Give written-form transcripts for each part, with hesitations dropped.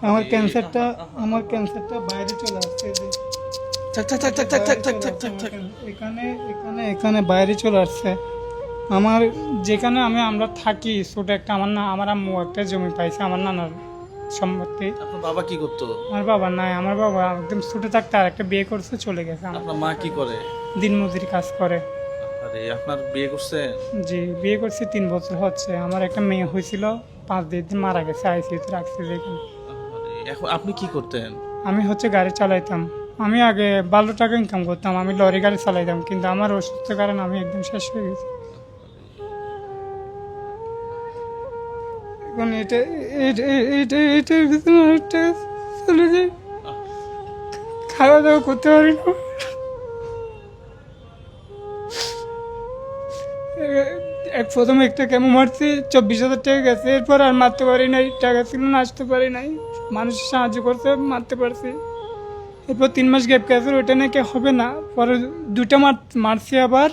আমার ক্যান্সারটা বাইরে চলে আসছে এই যে। থাক থাক থাক থাক থাক থাক থাক থাক থাক থাক। এখানে এখানে এখানে বাইরে চলে আসছে আমার। যেখানে আমরা থাকি ছোট একটা, আমার আম্মু একটা জমি পাইছে আমার নানার সম্পত্তি। আপনার বাবা কি করতো? আমার বাবা নাই, আমার বাবা একদম ছোট থাকতে আর একটা বিয়ে করছে, চলে গেছে। আপনার মা কি করে? দিনমজুরি কাজ করে। আরে আপনার বিয়ে করছেন? জি, বিয়ে করছি 3 বছর হচ্ছে। আমার একটা মেয়ে হয়েছিল, 5 দিন মারা গেছে, আইসিইউতে রাখছি যেখানে। আরে এখন আপনি কি করতেন? আমি গাড়ি চালাইতাম। আমি আগে 12 টাকা ইনকাম করতাম, আমি লরি গাড়ি চালাইতাম, কিন্তু আমার অসুস্থ কারণে আমি একদম শেষ হয়ে গেছি। এখন এটার ভিতরে অনেকটা চলে যায়, খাওয়া দাওয়া করতে পারি না। প্রথমে একটা কেমো মারছি, 24,000 টাকা গেছে, এরপর আর মারতে পারি নাই, টাকা ছিল না, আসতে পারি নাই। মানুষের সাহায্য করতে মারতে পারছি। এরপর 3 মাস গ্যাপ গেছে, ওইটা নাকি হবে না। পরে 2টা মারছি আবার,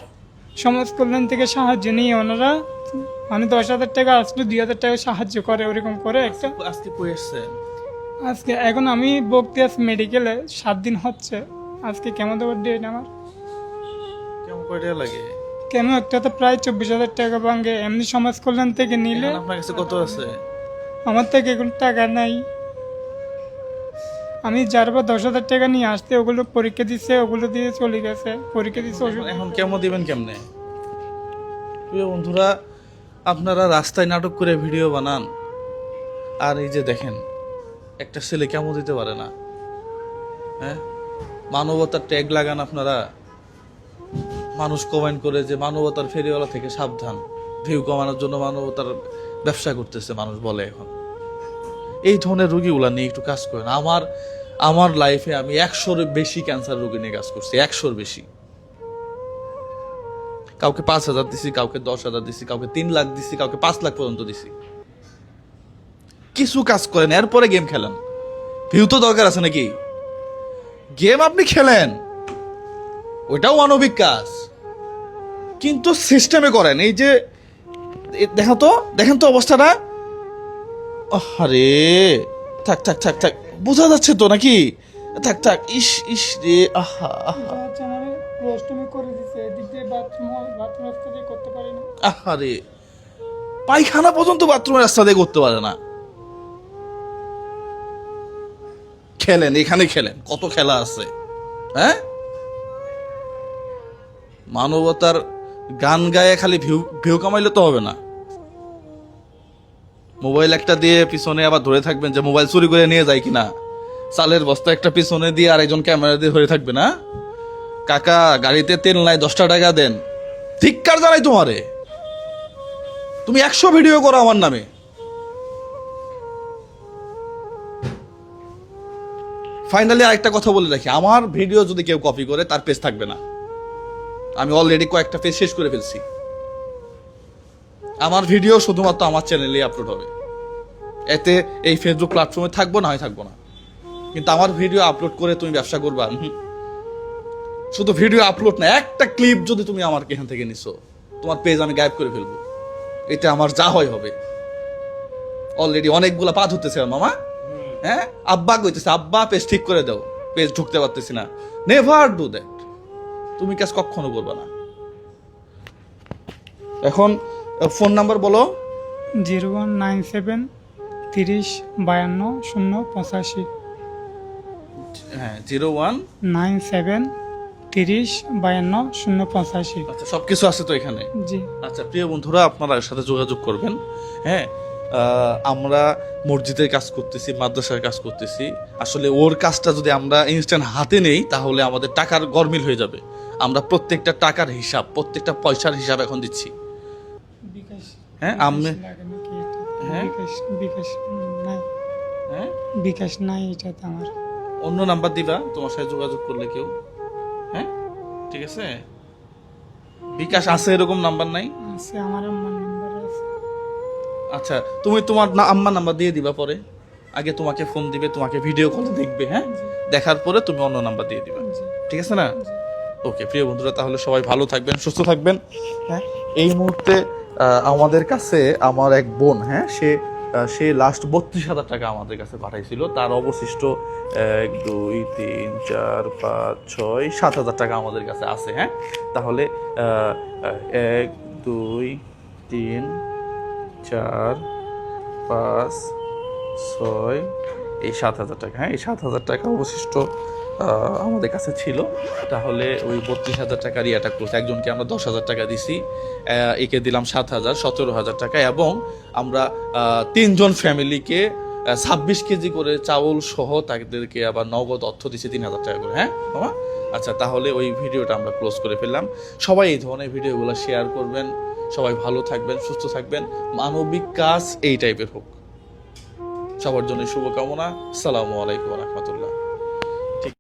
সমাজ কল্যাণ থেকে সাহায্য নিয়ে ওনারা, মানে 10,000 টাকা আসলে 2,000 টাকা সাহায্য করে, ওরকম করে একটা। আজকে কই আসছেন? আজকে এখন আমি ভর্তি আছি মেডিকেলে, 7 দিন হচ্ছে। আজকে কেমন দেওয়ার ডেট আমার। কেমন কয় টাকা লাগে? কেন একটা তো প্রায় 24,000 টাকা ভাঙে, এমনি সমাজ কল্যাণ থেকে নিলে। এখন আপনার কাছে কত আছে? আমার থেকে এখন টাকা নাই। আমি 10,000 টাকা নিয়ে আসতে, ওগুলো পরীক্ষা দিচ্ছে, ওগুলো দিয়ে চলে গেছে, পরীক্ষা দিচ্ছে ওষুধ। এখন কেমন দিবেন কেমনে? প্রিয় বন্ধুরা, আপনারা রাস্তায় নাটক করে ভিডিও বানান, আর এই যে দেখেন একটা ছেলে কেমন দিতে পারে না। হ্যাঁ, মানবতার ট্যাগ লাগান আপনারা। মানুষ কমেন্ট করে যে মানবতার ফেরিওয়ালা থেকে সাবধান, ভিউ কমানোর জন্য মানবতার ব্যবসা করতেছে মানুষ বলে। এখন এই ধরনের রোগীগুলা নিয়ে একটু কাজ করেন। আমার লাইফে আমি 100-র বেশি ক্যান্সার রোগী নিয়ে কাজ করছি, 100-র বেশি। কাউকে 5,000 দিছি, কাউকে 10,000 দিছি, কাউকে 3 লাখ দিছি, কাউকে 5 লাখ পর্যন্ত দিছি। কিছু কাজ করেন, এরপরে গেম খেলেন। ভিউ তো দরকার আছে নাকি? গেম আপনি খেলেন, ওইটাও মানবিক কাজ, কিন্তু সিস্টেমে করেন। এই যে দেখেন তো অবস্থাটা। আরে থাক থাক থাক থাক, বোঝা যাচ্ছে তো নাকি? থাক থাক, ইস ইস রে, আহা আহা আমার প্রস্টমি করে দিচ্ছে, এদিক দিয়ে বাথরুম রাস্তা দিয়ে করতে পারি না। আহারে, পায়খানা পর্যন্ত বাথরুমের রাস্তা দিয়ে করতে পারে না। খেলেন, এখানে খেলেন, কত খেলা আছে। হ্যাঁ, মানবতার গান গায়ে খালি ভিউ কামাইলে তো হবে না। মোবাইল একটা দিয়ে পিছনে আবার ধরে থাকবেন যে মোবাইল চুরি করে নিয়ে যায় কিনা। চালের বস্তা একটা পিছনে দিয়ে আর একজন ক্যামেরা দিয়ে ধরে থাকবে না। কাকা, গাড়িতে তেল নাই, 10টা টাকা দেন। ধিক্কার জানাই তোমারে। তুমি 100 ভিডিও করো আমার নামে। ফাইনালি আরেকটা কথা বলে রাখি, আমার ভিডিও যদি কেউ কপি করে তার পেজ থাকবে না। আমি অলরেডি কয়েকটা পেজ শেষ করে ফেলছি। আমার ভিডিও শুধুমাত্র আমার চ্যানেলে আপলোড হবে। এতে এই ফেসবুক প্ল্যাটফর্মে থাকবো না হয় থাকবো না, কিন্তু আমার ভিডিও আপলোড করে তুমি ব্যবসা করবা? শুধু ভিডিও আপলোড না, একটা ক্লিপ যদি তুমি আমার এখান থেকে নিছো, তোমার পেজ আমি গায়েব করে ফেলবো। এটা আমার যা হয় হবে। অলরেডি অনেকগুলা পা ধরতেছে মামা। হ্যাঁ, আব্বা কইতেছে, আব্বা পেজ ঠিক করে দাও, পেজ ঢুকতে পারতেছি না। Never do that. তুমি কাজ কখনো করবা না। এখন ফোন নাম্বার বলো। 0197 30 52 085। হ্যাঁ, 0197 30 52 085। আচ্ছা, সবকিছু আছে তো এখানে? জি। আচ্ছা প্রিয় বন্ধুরা, আপনারা এর সাথে যোগাযোগ করবেন। হ্যাঁ, আমরা মসজিদের কাজ করতেছি, মাদ্রাসার কাজ করতেছি। আসলে ওর কাজটা যদি আমরা ইনস্ট্যান্ট হাতে নেই, তাহলে আমাদের টাকার গরমিল হয়ে যাবে। আমরা প্রত্যেকটা টাকার হিসাব, প্রত্যেকটা পয়সার হিসাব এখন দিচ্ছি। বিকাশ। হ্যাঁ, আমি হ্যাঁ বিকাশ নাই। হ্যাঁ, বিকাশ নাই এটাতে আমার। অন্য নাম্বার দিবা তোমার সাথে যোগাযোগ করলে কেউ। হ্যাঁ, ঠিক আছে। বিকাশ আছে এরকম নাম্বার নাই? আছে, আমার আম্মার নাম্বার আছে। আচ্ছা, তুমি তোমার আম্মার নাম্বার দিয়ে দিবা পরে। আগে তোমাকে ফোন দিবে, তোমাকে ভিডিও কলে দেখবে। হ্যাঁ, দেখার পরে তুমি অন্য নাম্বার দিয়ে দিবা। ঠিক আছে না? ওকে প্রিয় বন্ধুরা, তাহলে সবাই ভালো থাকবেন, সুস্থ থাকবেন। হ্যাঁ, এই মুহূর্তে আমাদের কাছে আমার এক বোন, হ্যাঁ, সে সে লাস্ট 32,000 টাকা আমাদের কাছে পাঠাইছিল। তার অবশিষ্ট 1 2 3 4 5 6 7,000 টাকা আমাদের কাছে আছে। হ্যাঁ, তাহলে 1 2 3 4 5 6 এই 7,000 টাকা। হ্যাঁ, এই 7,000 টাকা অবশিষ্ট আমাদের কাছে ছিল। তাহলে ওই 32,000 টাকার ইয়েটা করছে। একজনকে আমরা 10,000 টাকা দিছি, একে দিলাম 7,000, 17,000 টাকা, এবং আমরা 3 জন ফ্যামিলিকে 26 কেজি করে চাউল সহ তাদেরকে আবার নগদ অর্থ দিছি 3,000 টাকা করে। হ্যাঁ মামা, আচ্ছা তাহলে ওই ভিডিওটা আমরা ক্লোজ করে ফেললাম। সবাই এই ধরনের ভিডিওগুলো শেয়ার করবেন। সবাই ভালো থাকবেন, সুস্থ থাকবেন, মানবিক কাজ এই টাইপের হোক। সবার জন্য শুভকামনা। আসসালামু আলাইকুম ওয়া রাহমাতুল্লাহ।